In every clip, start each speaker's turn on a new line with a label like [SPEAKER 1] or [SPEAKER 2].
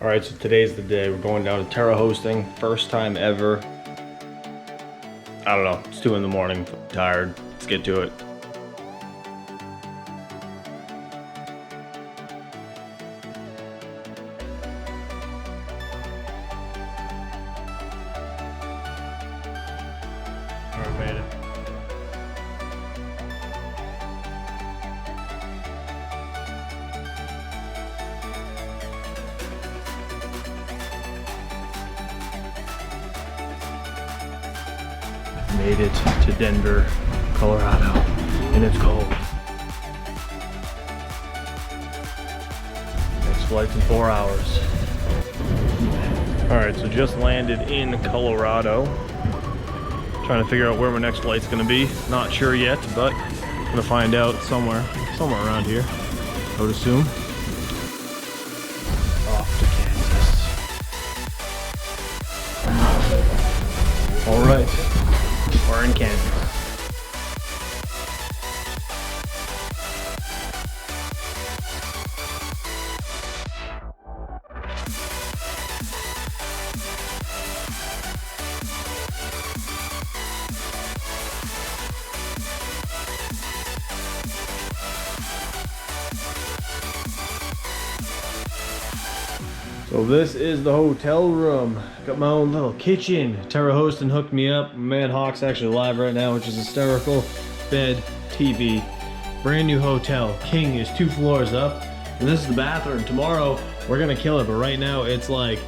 [SPEAKER 1] All right, so today's the day. We're going down to Terra Hosting. First time ever. I don't know, it's 2 in the morning, I'm tired. Let's get to it. All right, made it. Made it to Denver, Colorado, and it's cold. Next flight's in 4 hours. Alright, so just landed in Colorado. Trying to figure out where my next flight's gonna be. Not sure yet, but I'm gonna find out somewhere around here, I would assume. Off to Kansas. Alright. We're in Kansas. So this is the hotel room. Got my own little kitchen. Terra Hosting hooked me up. My man Hawk's actually live right now, which is hysterical. Bed, TV, brand new hotel. King is 2 floors up. And this is the bathroom. Tomorrow, we're gonna kill it, but right now it's like,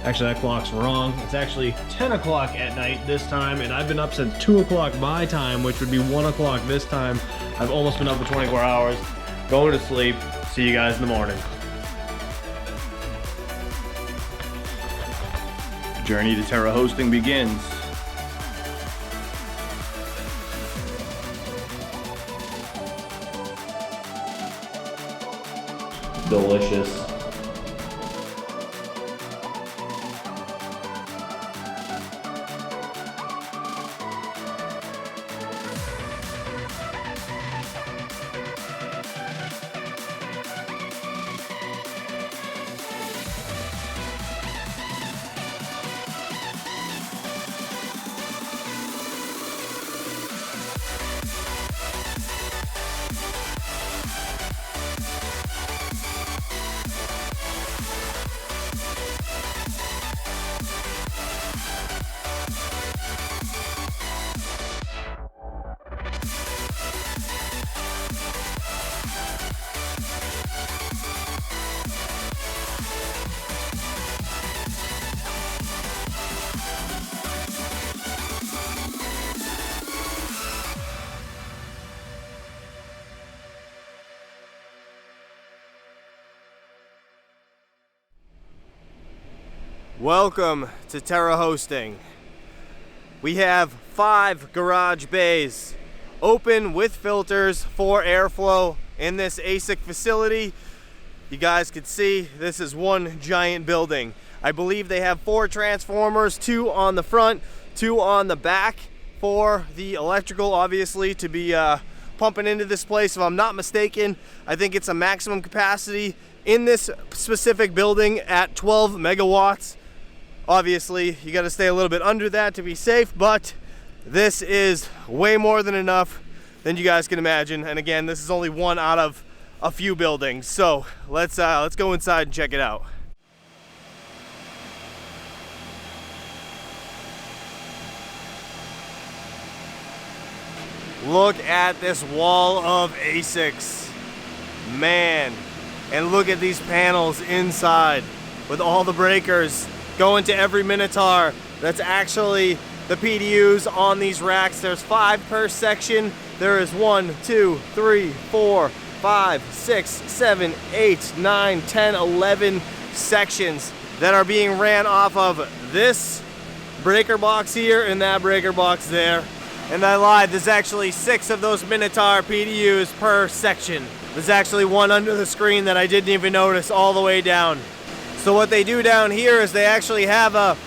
[SPEAKER 1] actually that clock's wrong. It's actually 10 o'clock at night this time, and I've been up since 2 o'clock my time, which would be 1 o'clock this time. I've almost been up for 24 hours. Going to sleep. See you guys in the morning. Journey to Terra Hosting begins. Delicious.
[SPEAKER 2] Welcome to Terra Hosting. We have 5 garage bays open with filters for airflow in this ASIC facility. You guys can see this is one giant building. I believe they have 4 transformers, 2 on the front, 2 on the back for the electrical, obviously, to be pumping into this place. If I'm not mistaken, I think it's a maximum capacity in this specific building at 12 megawatts. Obviously, you got to stay a little bit under that to be safe, but this is way more than enough than you guys can imagine. And again, this is only one out of a few buildings. So let's go inside and check it out. Look at this wall of ASICs, man, and look at these panels inside with all the breakers going to every Minotaur. That's actually the PDUs on these racks. There's 5 per section. There is 1, 2, 3, 4, 5, 6, 7, 8, 9, 10, 11 sections that are being ran off of this breaker box here and that breaker box there. And I lied, there's actually 6 of those Minotaur PDUs per section. There's actually one under the screen that I didn't even notice all the way down. So what they do down here is they actually have a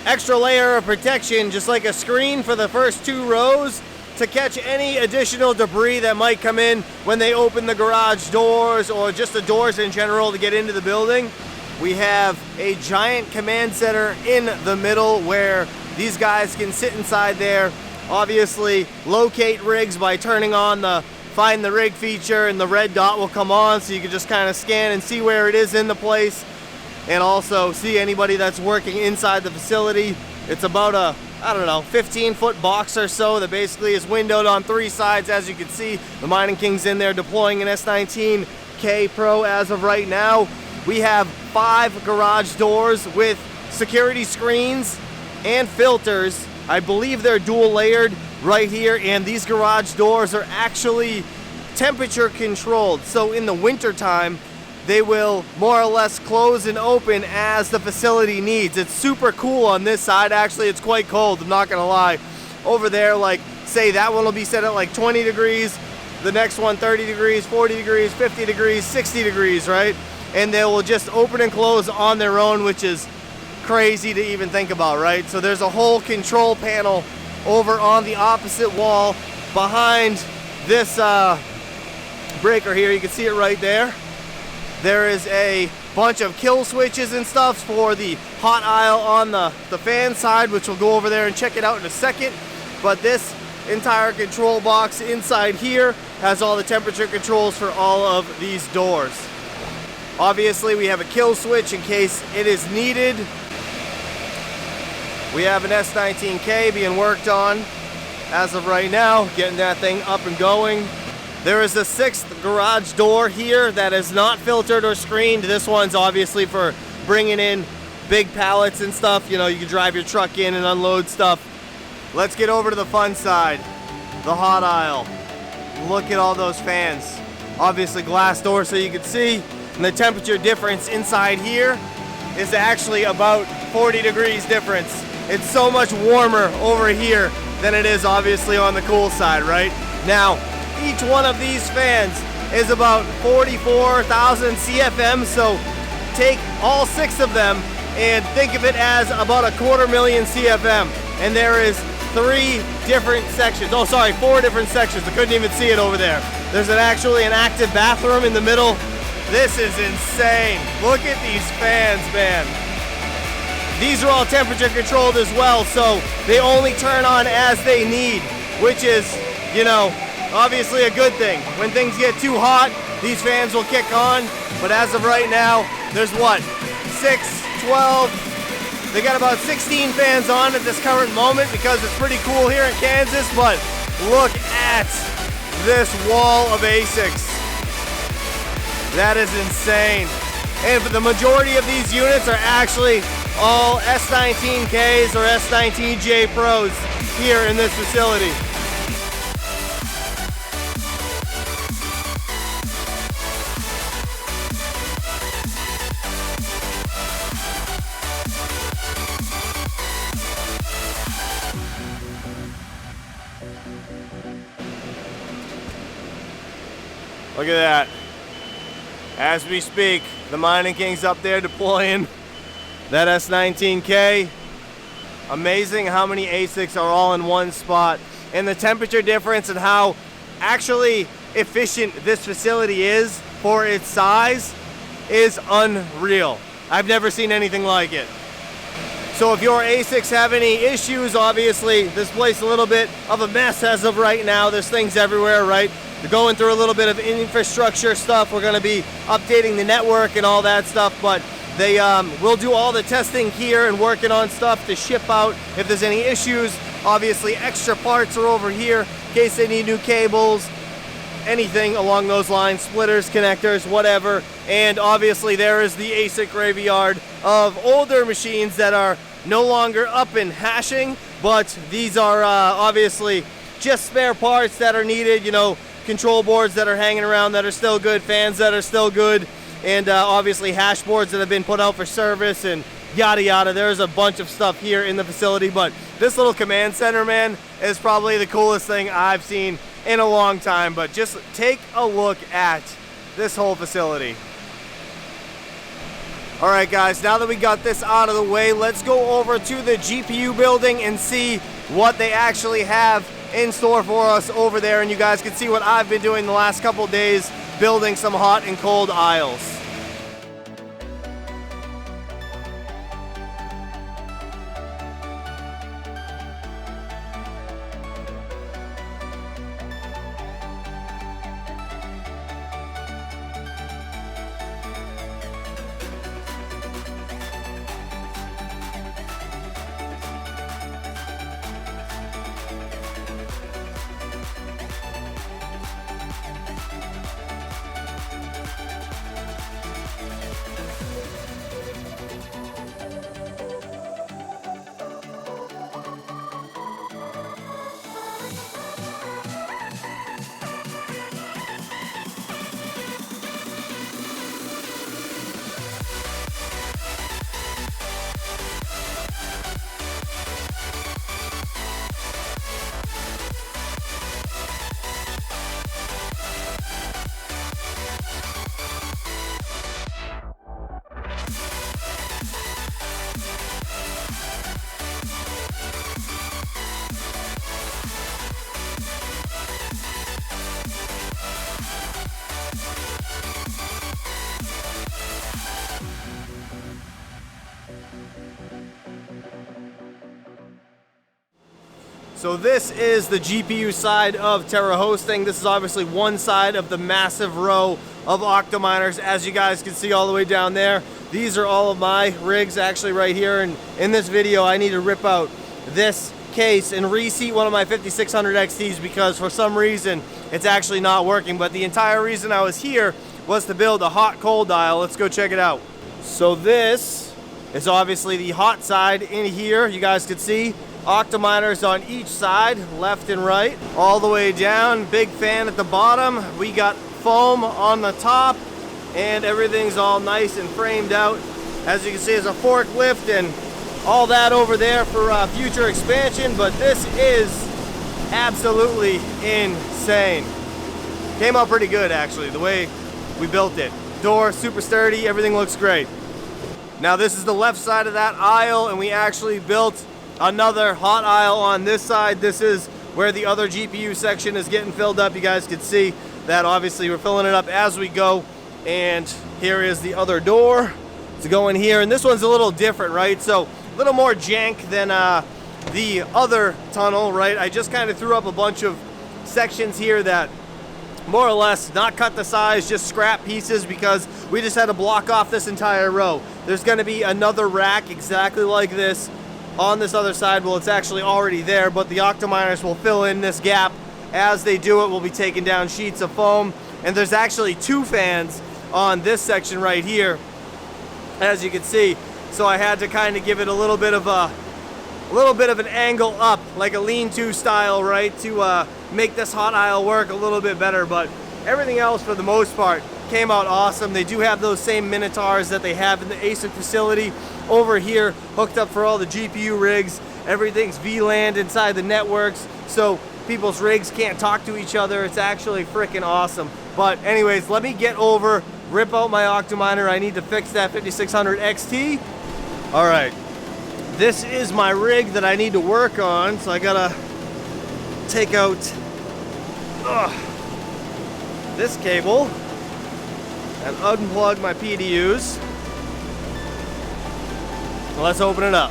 [SPEAKER 2] extra layer of protection, just like a screen for the first 2 rows, to catch any additional debris that might come in when they open the garage doors or just the doors in general to get into the building. We have a giant command center in the middle where these guys can sit inside there, obviously locate rigs by turning on the find the rig feature, and the red dot will come on so you can just kind of scan and see where it is in the place, and also see anybody that's working inside the facility. It's about a, I don't know, 15-foot box or so that basically is windowed on 3 sides. As you can see, the Mining King's in there deploying an S19K Pro as of right now. We have 5 garage doors with security screens and filters. I believe they're dual layered right here, and these garage doors are actually temperature controlled. So in the winter time, they will more or less close and open as the facility needs. It's super cool on this side. Actually, it's quite cold, I'm not gonna lie. Over there, like, say that one will be set at like 20 degrees, the next one 30 degrees, 40 degrees, 50 degrees, 60 degrees, right? And they will just open and close on their own, which is crazy to even think about, right? So there's a whole control panel over on the opposite wall behind this breaker here. You can see it right there. There is a bunch of kill switches and stuff for the hot aisle on the fan side, which we'll go over there and check it out in a second. But this entire control box inside here has all the temperature controls for all of these doors. Obviously, we have a kill switch in case it is needed. We have an S19K being worked on as of right now, getting that thing up and going. There is a 6th garage door here that is not filtered or screened. This one's obviously for bringing in big pallets and stuff. You know, you can drive your truck in and unload stuff. Let's get over to the fun side, the hot aisle. Look at all those fans. Obviously glass door so you can see. And the temperature difference inside here is actually about 40 degrees difference. It's so much warmer over here than it is obviously on the cool side, right? Now, each one of these fans is about 44,000 CFM, so take all 6 of them and think of it as about 250,000 CFM. And there is 3 different sections. Oh, sorry, 4 different sections. I couldn't even see it over there. There's actually an active bathroom in the middle. This is insane. Look at these fans, man. These are all temperature controlled as well, so they only turn on as they need, which is, you know, obviously a good thing. When things get too hot, these fans will kick on, but as of right now, there's what, 6, 12, they got about 16 fans on at this current moment because it's pretty cool here in Kansas, but look at this wall of ASICs. That is insane. And the majority of these units are actually all S19Ks or S19J Pros here in this facility. Look at that. As we speak, the Mining King's up there deploying that S19K. Amazing how many ASICs are all in one spot, and the temperature difference and how actually efficient this facility is for its size is unreal. I've never seen anything like it. So if your ASICs have any issues, obviously this place is a little bit of a mess as of right now. There's things everywhere, right? We're going through a little bit of infrastructure stuff. We're going to be updating the network and all that stuff, but they will do all the testing here and working on stuff to ship out if there's any issues. Obviously extra parts are over here in case they need new cables, anything along those lines, splitters, connectors, whatever. And obviously there is the ASIC graveyard of older machines that are no longer up and hashing, but these are obviously just spare parts that are needed, you know, control boards that are hanging around that are still good, fans that are still good, and obviously hash boards that have been put out for service and yada yada. There's a bunch of stuff here in the facility, but this little command center, man, is probably the coolest thing I've seen in a long time. But just take a look at this whole facility. All right, guys, now that we got this out of the way, let's go over to the GPU building and see what they actually have in store for us over there, and you guys can see what I've been doing the last couple days, building some hot and cold aisles. So this is the GPU side of Terra Hosting. This is obviously one side of the massive row of Octominers, as you guys can see all the way down there. These are all of my rigs actually right here, and in this video I need to rip out this case and reseat one of my 5600 XTs because for some reason it's actually not working. But the entire reason I was here was to build a hot cold dial. Let's go check it out. So this is obviously the hot side in here. You guys can see Octominers on each side, left and right, all the way down. Big fan at the bottom. We got foam on the top, and everything's all nice and framed out. As you can see, there's a forklift and all that over there for future expansion, but this is absolutely insane. Came out pretty good actually, the way we built it. Door, super sturdy, everything looks great. Now this is the left side of that aisle, and we actually built another hot aisle on this side. This is where the other GPU section is getting filled up. You guys can see that obviously we're filling it up as we go. And here is the other door to go in here. And this one's a little different, right? So a little more jank than the other tunnel, right? I just kind of threw up a bunch of sections here that more or less not cut the size, just scrap pieces, because we just had to block off this entire row. There's going to be another rack exactly like this on this other side. Well, it's actually already there, but the Octominers will fill in this gap. As they do it, we'll be taking down sheets of foam. And there's actually 2 fans on this section right here, as you can see. So I had to kind of give it a little bit of an angle up, like a lean-to style, right, to make this hot aisle work a little bit better. But everything else, for the most part, came out awesome. They do have those same Minotaurs that they have in the ASIC facility over here, hooked up for all the GPU rigs. Everything's VLAN inside the networks, so people's rigs can't talk to each other. It's actually freaking awesome. But anyways, let me get over, rip out my Octominer. I need to fix that 5600 XT. All right, this is my rig that I need to work on, so I gotta take out this cable and unplug my PDUs. Let's open it up.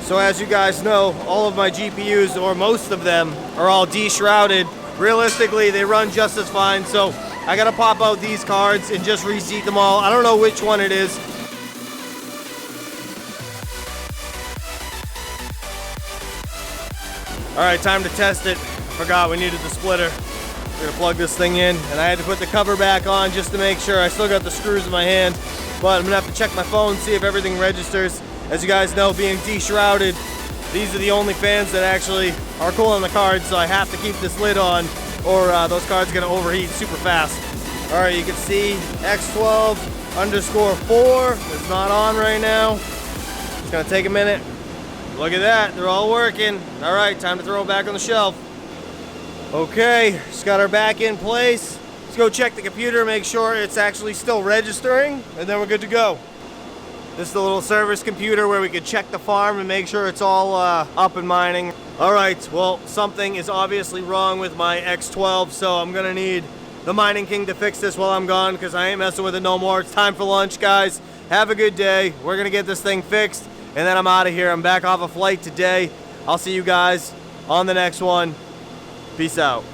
[SPEAKER 2] So as you guys know, all of my GPUs, or most of them, are all de-shrouded. Realistically, they run just as fine, so I gotta pop out these cards and just reseat them all. I don't know which one it is. All right, time to test it. Forgot we needed the splitter. We're gonna plug this thing in, and I had to put the cover back on just to make sure. I still got the screws in my hand, but I'm gonna have to check my phone, see if everything registers. As you guys know, being de-shrouded, these are the only fans that actually are cooling the cards, so I have to keep this lid on, or those cards are gonna overheat super fast. All right, you can see X12_4 is not on right now. It's gonna take a minute. Look at that, they're all working. All right, time to throw it back on the shelf. Okay, just got our back in place. Let's go check the computer, make sure it's actually still registering, and then we're good to go. This is the little service computer where we could check the farm and make sure it's all up and mining. All right, well, something is obviously wrong with my X12, so I'm gonna need the Mining King to fix this while I'm gone, because I ain't messing with it no more. It's time for lunch, guys. Have a good day. We're gonna get this thing fixed, and then I'm out of here. I'm back off a flight today. I'll see you guys on the next one. Peace out.